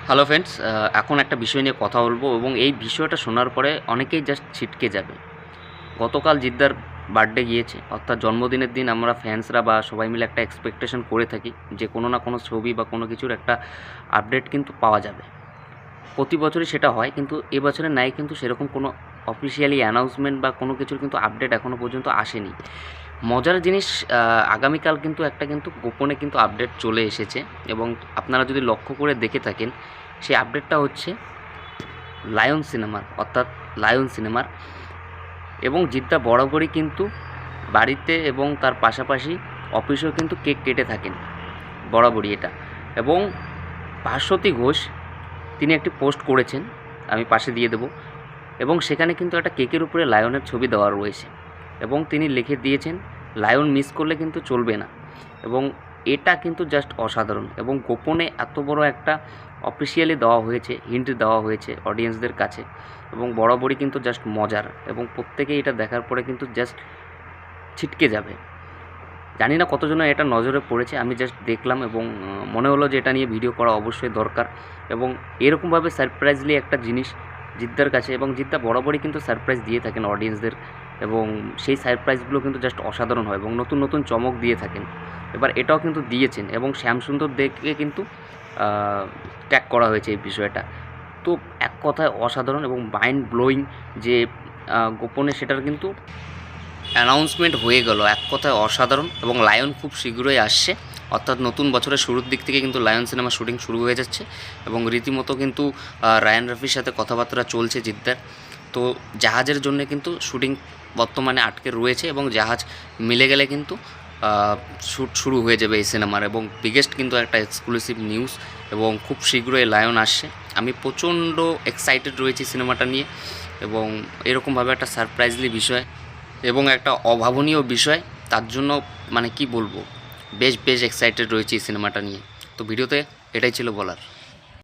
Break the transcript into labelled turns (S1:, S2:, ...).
S1: Hello friends, এখন একটা বিষয় নিয়ে কথা বলবো এবং এই বিষয়টা শোনার পরে অনেকেই জাস্ট ছিটকে যাবে। গতকাল জিদ্দার বার্থডে গিয়েছে, অর্থাৎ জন্মদিনের দিন আমরা ফ্যান্সরা বা সবাই মিলে একটা এক্সপেকটেশন করে থাকি যে কোনো না কোনো ছবি বা কোনো কিছুর একটা আপডেট কিন্তু পাওয়া যাবে। প্রতি বছরই সেটা হয়, কিন্তু এবছরে নাই, কিন্তু সেরকম কোনো অফিসিয়ালি অ্যানাউন্সমেন্ট বা কোনো কিছুর কিন্তু আপডেট এখনও পর্যন্ত আসেনি। মজার জিনিস, আগামীকাল কিন্তু একটা কিন্তু গোপনে কিন্তু আপডেট চলে এসেছে এবং আপনারা যদি লক্ষ্য করে দেখে থাকেন, সেই আপডেটটা হচ্ছে লায়ন সিনেমার। এবং জিদ্দা বরাবরই কিন্তু বাড়িতে এবং তার পাশাপাশি অফিসেও কিন্তু কেক কেটে থাকেন, বরাবরই এটা। এবং ভাস্বতী ঘোষ তিনি একটি পোস্ট করেছেন, আমি পাশে দিয়ে দেব, এবং সেখানে কিন্তু একটা কেকের উপরে লায়নের ছবি দেওয়া রয়েছে এবং তিনি লিখে দিয়েছেন লায়ন মিস করলে কিন্তু চলবে না। এবং এটা কিন্তু জাস্ট অসাধারণ এবং গোপনে এত বড় একটা অফিসিয়ালি দেওয়া হয়েছে, হিন্ট দেওয়া হয়েছে অডিয়েন্সদের কাছে এবং বরাবরই কিন্তু জাস্ট মজার এবং প্রত্যেকেই এটা দেখার পরে কিন্তু জাস্ট ছিটকে যাবে। জানি না কতজনের এটা নজরে পড়েছে, আমি জাস্ট দেখলাম এবং মনে হলো যে এটা নিয়ে ভিডিও করা অবশ্যই দরকার। এবং এরকমভাবে সারপ্রাইজলি একটা জিনিস জিদ্দার কাছে, এবং জিদ্দা বরাবরই কিন্তু সারপ্রাইজ দিয়ে থাকেন অডিয়েন্সদের এবং সেই সারপ্রাইজগুলো কিন্তু জাস্ট অসাধারণ হয় এবং নতুন নতুন চমক দিয়ে থাকেন। এবার এটাও কিন্তু দিয়েছেন এবং শ্যামসুন্দর দেখে কিন্তু ট্যাগ করা হয়েছে এই বিষয়টা। তো এক কথায় অসাধারণ এবং মাইন্ড ব্লোয়িং যে গোপনে সেটার কিন্তু অ্যানাউন্সমেন্ট হয়ে গেল, এক কথায় অসাধারণ। এবং লায়ন খুব শীঘ্রই আসছে, অর্থাৎ নতুন বছরের শুরুর দিক থেকে কিন্তু লায়ন সিনেমা শুটিং শুরু হয়ে যাচ্ছে এবং রীতিমতো কিন্তু রায়ান রাফির সাথে কথাবার্তা চলছে জিদ্দার। তো জাহাজের জন্য কিন্তু শুটিং বর্তমানে আটকে রয়েছে এবং জাহাজ মিলে গেলে কিন্তু শ্যুট শুরু হয়ে যাবে এই সিনেমার। এবং বিগেস্ট কিন্তু একটা এক্সক্লুসিভ নিউজ, এবং খুব শীঘ্রই লায়ন আসছে। আমি প্রচণ্ড এক্সাইটেড রয়েছি সিনেমাটা নিয়ে এবং এরকমভাবে একটা সারপ্রাইজলি বিষয় এবং একটা অভাবনীয় বিষয়, তার জন্য মানে কি বলবো, বেশ এক্সাইটেড রয়েছি এই সিনেমাটা নিয়ে। তো ভিডিওতে এটাই ছিল বলার।